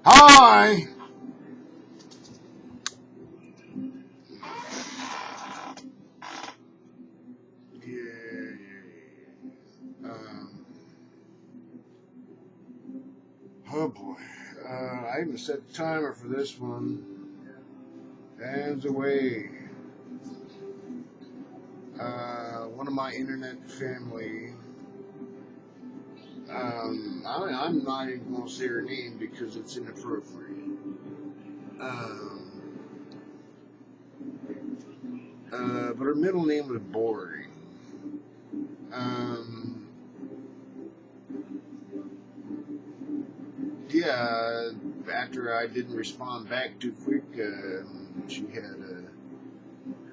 Hi! Yeah. Oh boy. I even set the timer for this one. Hands away. One of my internet family. I'm not even going to say her name because it's inappropriate. Um, but her middle name was Boring. Um, yeah, after I didn't respond back too quick, she had a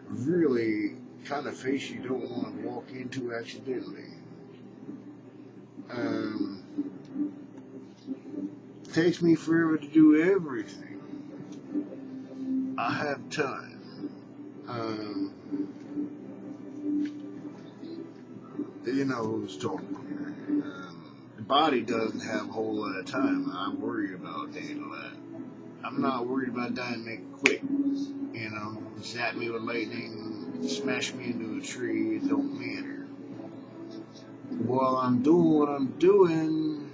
really kind of face you don't want to walk into accidentally. Um, takes me forever to do everything. I have time. Um, you know who's talking here. The body doesn't have a whole lot of time. I'm worried about that a lot. I'm not worried about dying make it quick. You know, zap me with lightning, smash me into a tree, it don't matter. While I'm doing what I'm doing,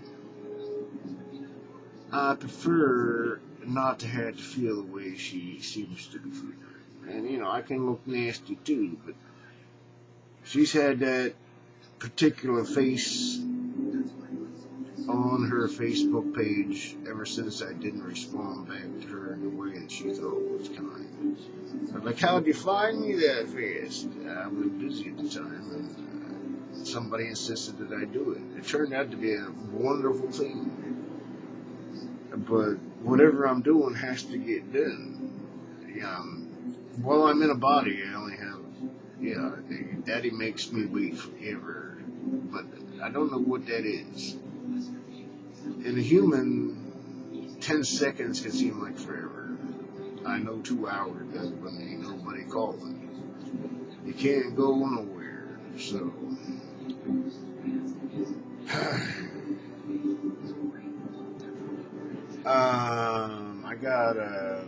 I prefer not to have to feel the way she seems to be feeling. And, I can look nasty too, but she's had that particular face on her Facebook page ever since I didn't respond back to her in the way that she thought was kind. I'm like, how'd you find me that fast? I was busy at the time, and somebody insisted that I do it. It turned out to be a wonderful thing. But whatever I'm doing has to get done. While I'm in a body, I only have, Daddy makes me wait forever. But I don't know what that is. In a human, 10 seconds can seem like forever. I know 2 hours does when ain't nobody calling. You can't go nowhere. So, I got I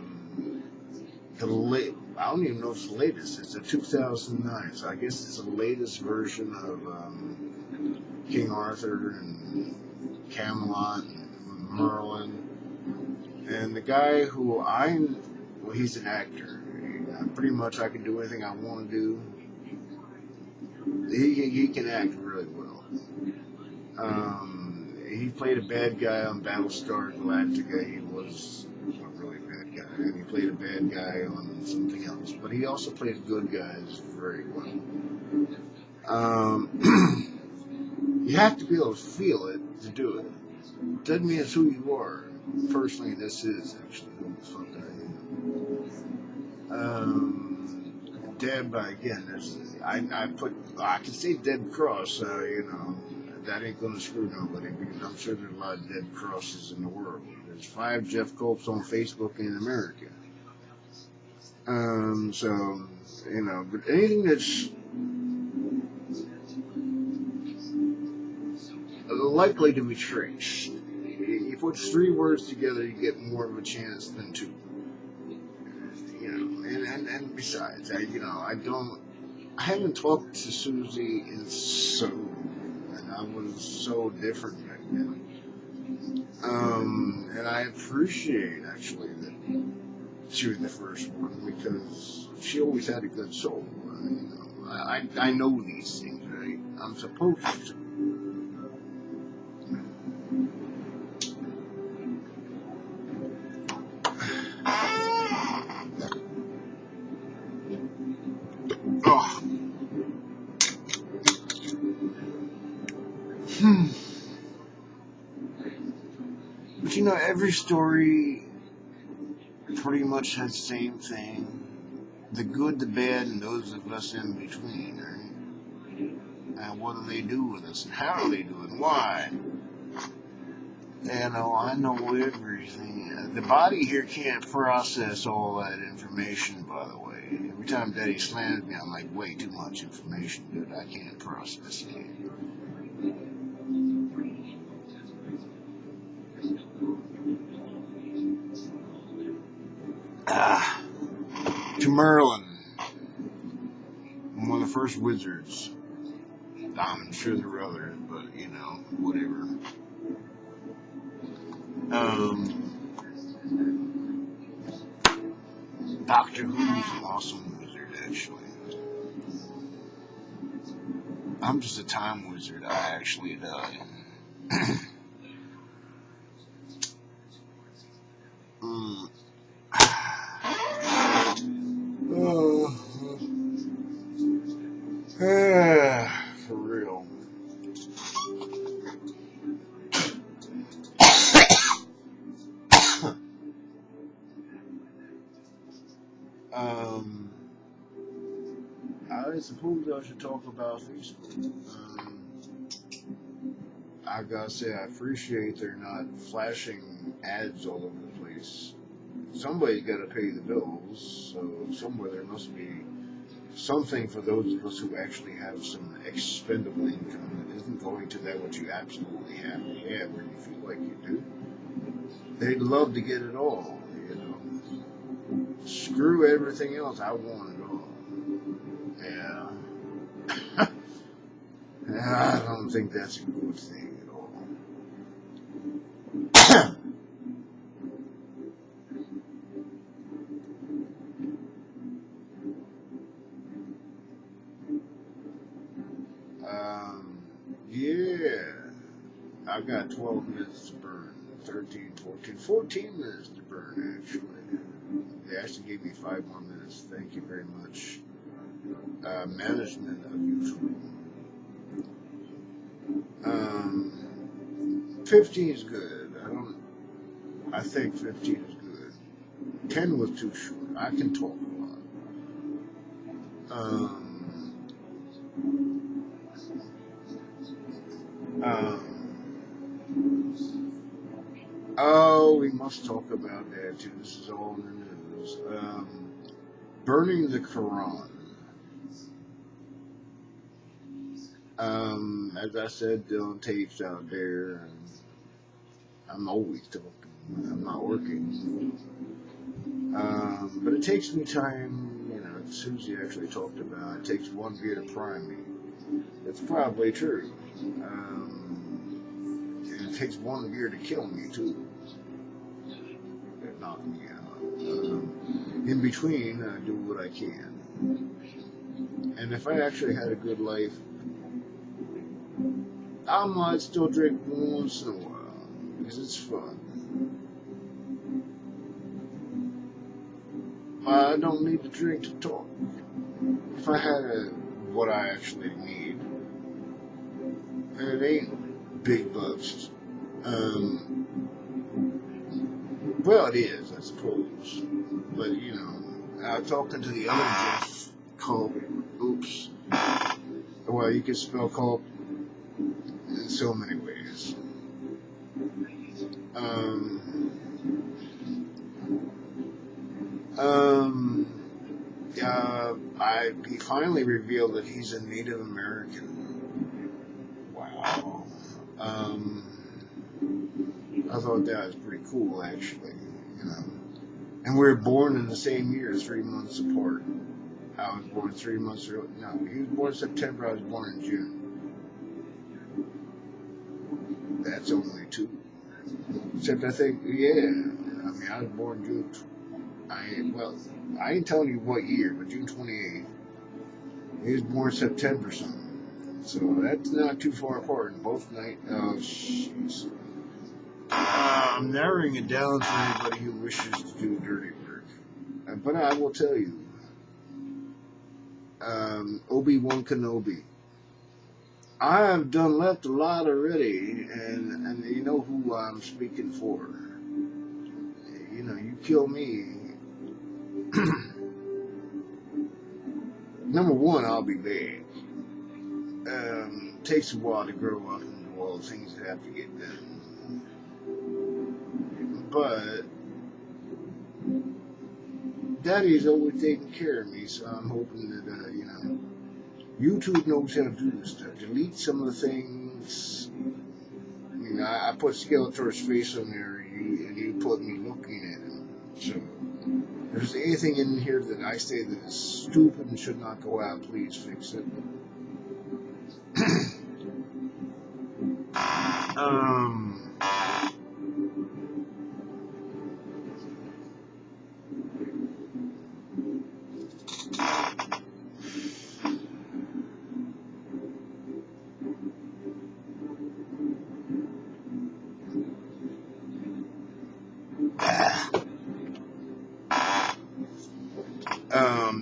don't even know if it's the latest. It's a 2009, so I guess it's the latest version of King Arthur and Camelot and Merlin. And the guy well, he's an actor. Pretty much I can do anything I want to do. He can act really well. He played a bad guy on Battlestar Galactica. He was a really bad guy. And he played a bad guy on something else. But he also played good guys very well. You have to be able to feel it to do it. Doesn't mean it's who you are. Personally, this is actually who the fuck I am. Deb, again, I can say Dead Cross, that ain't gonna screw nobody because I'm sure there's a lot of Dead Crosses in the world. There's 5 Jeff Copes on Facebook in America. But anything that's likely to be traced, you put 3 words together, you get more of a chance than 2. And besides, I haven't talked to Suzy in so long, and I was so different back then. And I appreciate actually that she was the first one because she always had a good soul. I know these things, right? I'm supposed to. Oh. But every story pretty much has the same thing. The good, the bad, and those of us in between, right? And what do they do with us, and how do they do it, and why? I know everything. The body here can't process all that information, by the way. Every time Daddy slams me, I'm like, way too much information, dude. I can't process it. to Merlin, one of the first wizards. I'm sure there were others, but you know, whatever. Doctor Who's an awesome wizard, actually. I'm just a time wizard. I actually die. mm. Oh, for real. um, I suppose I should talk about Facebook. I gotta say, I appreciate they're not flashing ads all over the place. Somebody's gotta pay the bills, so somewhere there must be something for those of us who actually have some expendable income that isn't going to that what you absolutely have to have when you feel like you do. They'd love to get it all, you know. Screw everything else, I want it all. Yeah. I don't think that's a good thing at all. Yeah. I got 12 minutes to burn. 13, 14, 14 minutes to burn, actually. They actually gave me 5 more minutes. Thank you very much. Management of YouTube. 15 is good. I think 15 is good. 10 was too short. I can talk a lot. Oh, we must talk about that too. This is all in the news. Burning the Quran. As I said, Dylan tapes out there, and I'm always talking. I'm not working. But it takes me time, you know, Suzy actually talked about it takes one beer to prime me. It's probably true. And it takes one beer to kill me, too. It knocked me out. In between, I do what I can. And if I actually had a good life, I might still drink once in a while, because it's fun. I don't need to drink to talk. If I had what I actually need, and it ain't big bucks. Well, it is, I suppose. But, you know, talking to the other Jeff Culp, oops. Well, you can spell Culp in so many ways. He finally revealed that he's a Native American. Wow. I thought that was pretty cool, actually. You know, and we were born in the same year, 3 months apart. I was born 3 months early. No, he was born in September. I was born in June. That's only 2. Except I think, yeah. I mean, I was born June. I ain't telling you what year, but June 28th. He was born September something. So that's not too far apart. Both night. Oh, jeez. I'm narrowing it down for anybody who wishes to do dirty work. But I will tell you, Obi-Wan Kenobi. I have done left a lot already, and you know who I'm speaking for. You know, you kill me. Number one, I'll be back. Takes a while to grow up and do all the things that have to get done. But Daddy's always taking care of me, so I'm hoping that, you know, YouTube knows how to do this stuff. Delete some of the things. I mean, I put Skeletor's face on there, and you put me looking at him. So, if there's anything in here that I say that is stupid and should not go out, please fix it.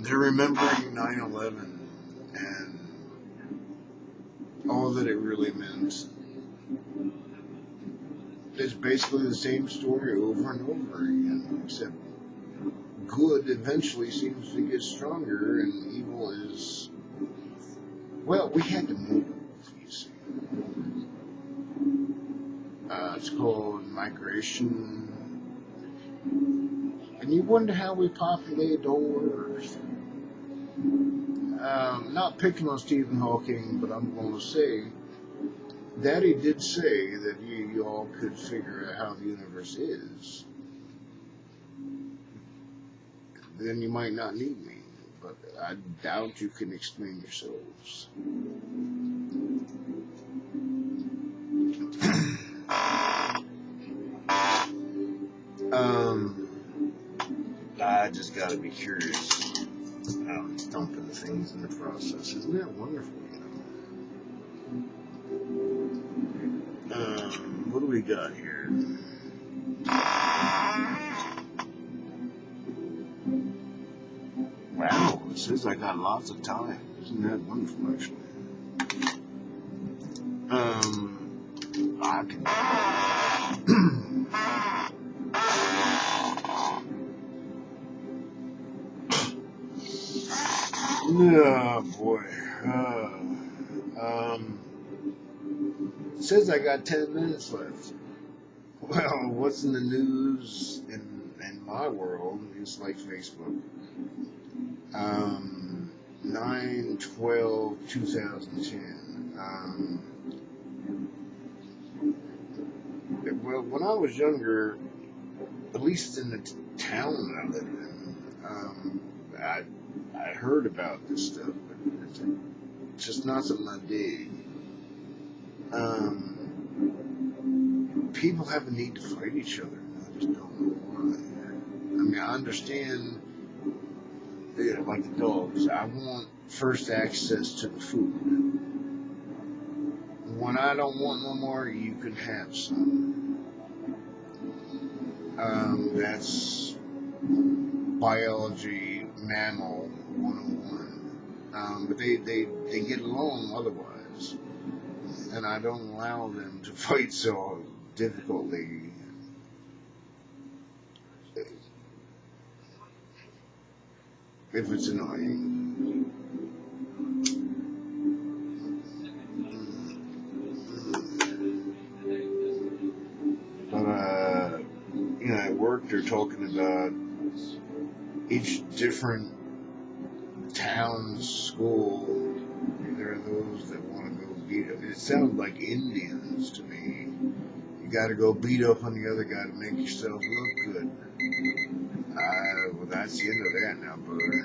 They're remembering 9/11 and all that it really meant. It's basically the same story over and over again, except good eventually seems to get stronger and evil is, well, we had to move, you see. It's called migration. And you wonder how we populate the whole Earth. Not picking on Stephen Hawking, but I'm going to say, Daddy did say that you all could figure out how the universe is. Then you might not need me, but I doubt you can explain yourselves. I just gotta be curious. I'm dumping things in the process. Isn't that wonderful, you know? What do we got here? Wow, it says I got lots of time. Isn't that wonderful, actually? I can... Oh, boy. It says I got 10 minutes left. Well, what's in the news in my world is like Facebook. 9/12/2010. Well, when I was younger, at least in the town that I lived in, I heard about this stuff, but it's just not something I dig. People have a need to fight each other. I just don't know why. I mean, I understand, you know, like the dogs. I want first access to the food. When I don't want no more, you can have some. That's biology, mammal 101. But they get along otherwise. And I don't allow them to fight so difficultly. If it's annoying. But, you know, at work they're talking about each different town's school. There are those that want to go beat up. It sounds like Indians to me. You got to go beat up on the other guy to make yourself look good. Well, that's the end of that now, brother.